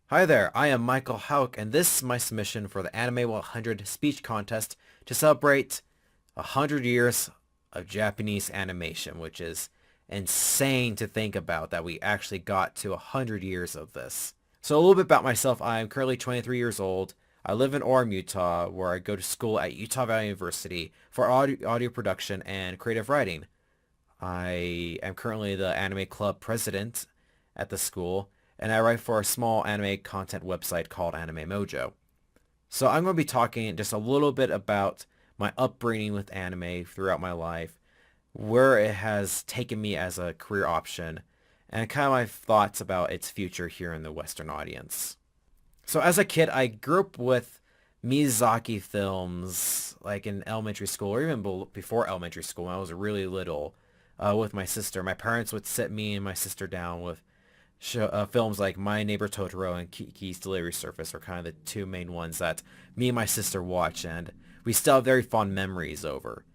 Hi there, I am Michael Hauk, and this is my submission for the Anime100 Speech contest to celebrate 100 years of Japanese animation, which is insane to think about that we actually got to 100 years of this. So a little bit about myself, I am currently 23 years old. I live in Orem, Utah, where I go to school at Utah Valley University for audio production and creative writing. I am currently the anime club president at the school, and I write for a small anime content website called Anime Mojo. So I'm going to be talking just a little bit about my upbringing with anime throughout my life, where it has taken me as a career option, and kind of my thoughts about its future here in the Western audience. So as a kid, I grew up with Miyazaki films, like in elementary school, or even before elementary school when I was really little, with my sister. My parents would sit me and my sister down with films like My Neighbor Totoro and Kiki's Delivery Service are kind of the two main ones that me and my sister watch, and we still have very fond memories over.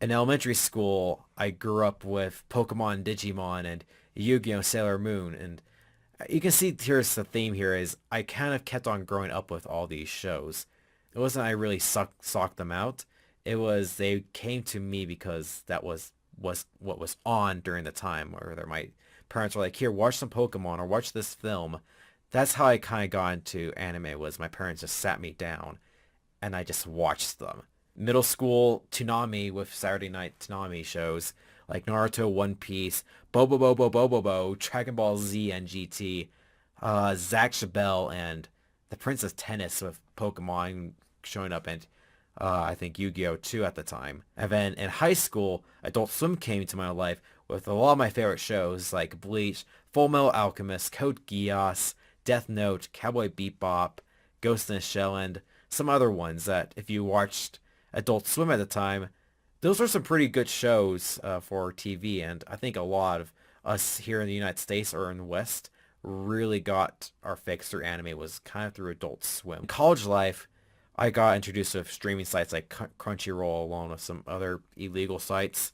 In elementary school, I grew up with Pokemon, Digimon, and Yu-Gi-Oh! Sailor Moon, and you can see here's the theme here is I kind of kept on growing up with all these shows. It wasn't I really sought them out. It was they came to me because that was what was on during the time, or my parents were like, here, watch some Pokemon or watch this film. That's how I kind of got into anime was my parents just sat me down and I just watched them. Middle school, Toonami with Saturday night Toonami shows like Naruto, One Piece, Bobo Bobo Bobo Bo, Dragon Ball Z and GT, Zack Shabelle, and the Princess Tennis with Pokemon showing up, and I think Yu-Gi-Oh! Too at the time. And then in high school, Adult Swim came into my life with a lot of my favorite shows like Bleach, Full Metal Alchemist, Code Geass, Death Note, Cowboy Bebop, Ghost in the Shell, and some other ones that if you watched Adult Swim at the time, those were some pretty good shows for TV, and I think a lot of us here in the United States or in the West really got our fix through anime was kind of through Adult Swim. In college life, I got introduced to streaming sites like Crunchyroll along with some other illegal sites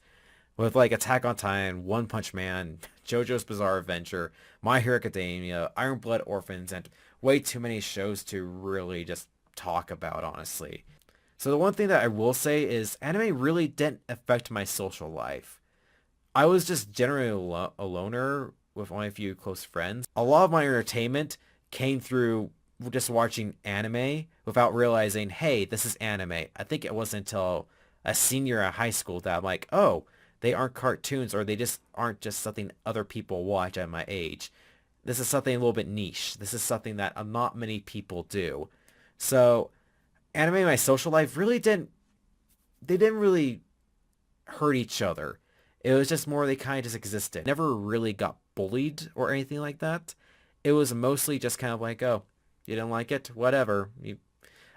with like Attack on Titan, One Punch Man, JoJo's Bizarre Adventure, My Hero Academia, Iron Blood Orphans, and way too many shows to really just talk about, honestly. So the one thing that I will say is anime really didn't affect my social life. I was just generally a loner with only a few close friends. A lot of my entertainment came through just watching anime without realizing, hey, this is anime. I think it wasn't until a senior at high school that I'm like, oh, they aren't cartoons or they just aren't just something other people watch at my age. This is something a little bit niche. This is something that not many people do. So anime and my social life really they didn't really hurt each other. It was just more they kind of just existed. Never really got bullied or anything like that. It was mostly just kind of like, oh, you didn't like it? Whatever.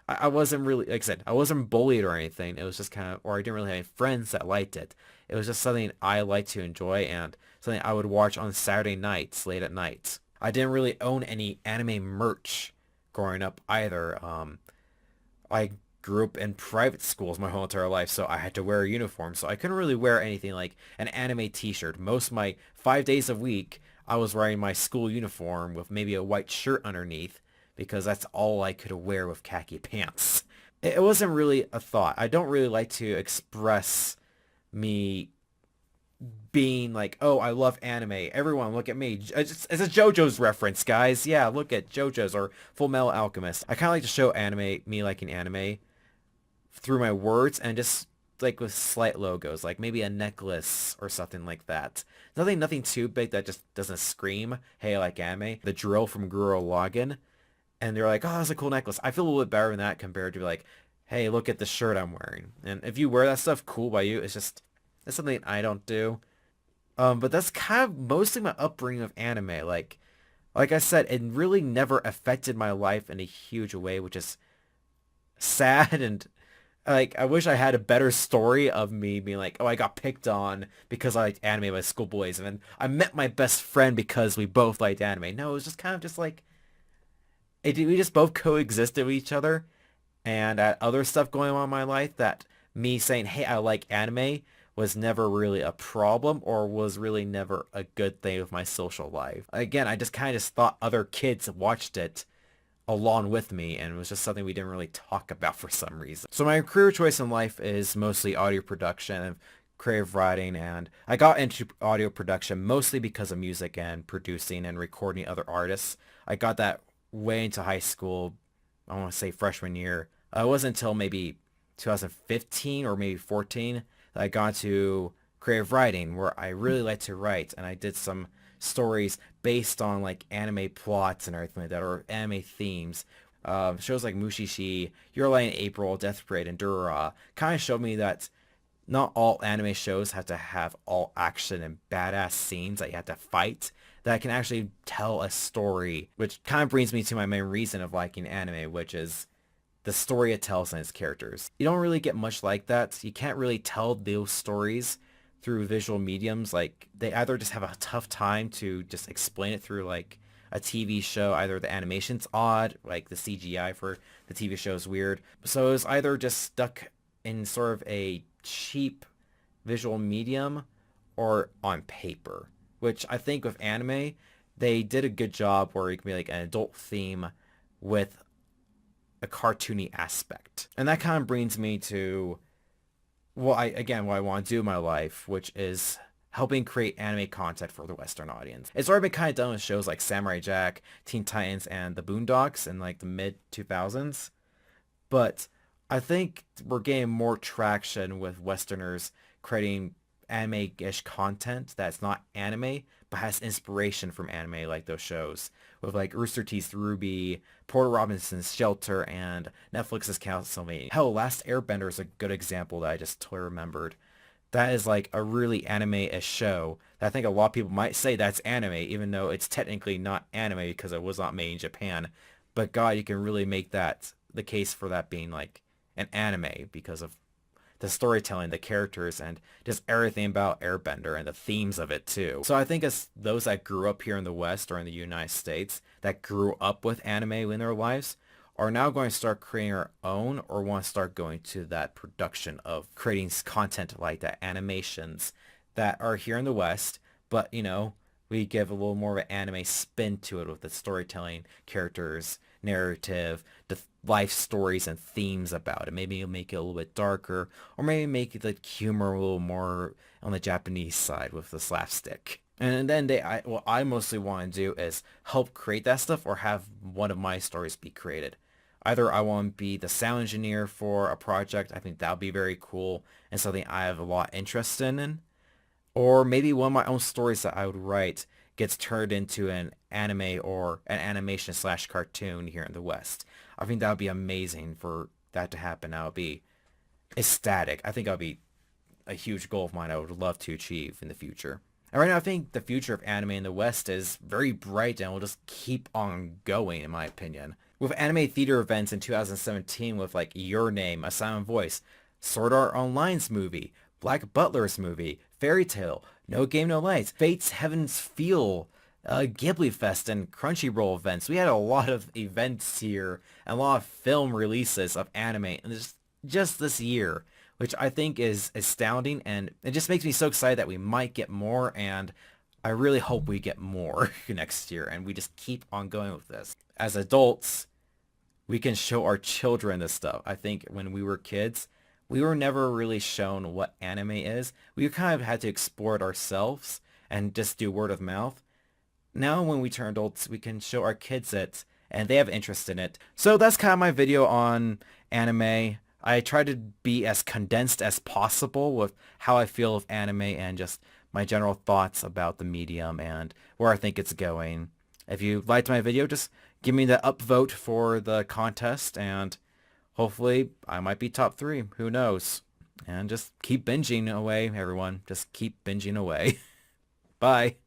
I wasn't really, like I said, I wasn't bullied or anything. It was just kind of, or I didn't really have any friends that liked it. It was just something I liked to enjoy and something I would watch on Saturday nights, late at night. I didn't really own any anime merch growing up either. I grew up in private schools my whole entire life, so I had to wear a uniform. So I couldn't really wear anything like an anime t-shirt. Most of my 5 days a week, I was wearing my school uniform with maybe a white shirt underneath because that's all I could wear with khaki pants. It wasn't really a thought. I don't really like to express me being like, oh, I love anime. Everyone, look at me. It's a JoJo's reference, guys. Yeah, look at JoJo's or Full Metal Alchemist. I kind of like to show me liking anime through my words and just like with slight logos, like maybe a necklace or something like that. Nothing too big that just doesn't scream, hey, I like anime. The drill from Guru Lagann, and they're like, oh, that's a cool necklace. I feel a little bit better than that compared to like, hey, look at the shirt I'm wearing. And if you wear that stuff, cool by you. It's something I don't do. But that's kind of mostly my upbringing of anime. Like I said, it really never affected my life in a huge way, which is sad and like I wish I had a better story of me being like, oh, I got picked on because I liked anime by schoolboys, and then I met my best friend because we both liked anime. No, it was just kind of just like we just both coexisted with each other, and I had other stuff going on in my life that me saying, hey, I like anime was never really a problem or was really never a good thing with my social life. Again, I just kind of just thought other kids watched it along with me, and it was just something we didn't really talk about for some reason. So my career choice in life is mostly audio production and creative writing, and I got into audio production mostly because of music and producing and recording other artists. I got that way into high school, I want to say freshman year. It wasn't until maybe 2015 or maybe 14 that I got to creative writing, where I really like to write, and I did some stories based on like anime plots and everything like that, or anime themes. Shows like Mushishi, Your Lie in April, Death Parade, and Durara kind of showed me that not all anime shows have to have all action and badass scenes that you have to fight, that can actually tell a story, which kind of brings me to my main reason of liking anime, which is the story it tells and its characters. You don't really get much like that. You can't really tell those stories through visual mediums. Like, they either just have a tough time to just explain it through like a TV show. Either the animation's odd, like the CGI for the TV show is weird. So it was either just stuck in sort of a cheap visual medium or on paper, which I think with anime, they did a good job where it can be like an adult theme with a cartoony aspect. And that kind of brings me to what I want to do in my life, which is helping create anime content for the Western audience. It's already been kind of done with shows like Samurai Jack, Teen Titans, and The Boondocks in like the mid 2000s. But I think we're getting more traction with Westerners creating anime-ish content that's not anime, but has inspiration from anime, like those shows with like Rooster Teeth's Ruby, Porter Robinson's Shelter, and Netflix's Castlevania. Hell, Last Airbender is a good example that I just totally remembered. That is like a really anime-ish show that I think a lot of people might say that's anime, even though it's technically not anime because it was not made in Japan. But God, you can really make that the case for that being like an anime because of the storytelling, the characters, and just everything about Airbender and the themes of it too. So I think as those that grew up here in the West or in the United States that grew up with anime in their lives are now going to start creating our own, or want to start going to that production of creating content like that, animations that are here in the West, but you know, we give a little more of an anime spin to it with the storytelling, characters, narrative, the life stories and themes about it. Maybe you'll make it a little bit darker, or maybe make the humor a little more on the Japanese side with the slapstick. And then what I mostly want to do is help create that stuff, or have one of my stories be created. Either I want to be the sound engineer for a project. I think that would be very cool and something I have a lot of interest in. Or maybe one of my own stories that I would write gets turned into an anime or an animation slash cartoon here in the West. I think that would be amazing for that to happen. I would be ecstatic. I think that would be a huge goal of mine I would love to achieve in the future. And right now, I think the future of anime in the West is very bright and will just keep on going, in my opinion. With anime theater events in 2017 with like Your Name, A Silent Voice, Sword Art Online's movie, Black Butler's movie, Fairy Tail, No Game No Life, Fate's Heaven's Feel, Ghibli Fest, and Crunchyroll events. We had a lot of events here and a lot of film releases of anime and just this year, which I think is astounding, and it just makes me so excited that we might get more, and I really hope we get more next year and we just keep on going with this. As adults, we can show our children this stuff. I think when we were kids, we were never really shown what anime is. We kind of had to explore it ourselves and just do word of mouth. Now when we turn adults, we can show our kids it and they have interest in it. So that's kind of my video on anime. I try to be as condensed as possible with how I feel of anime and just my general thoughts about the medium and where I think it's going. If you liked my video, just give me the upvote for the contest, and hopefully I might be top 3. Who knows? And just keep binging away, everyone. Just keep binging away. Bye.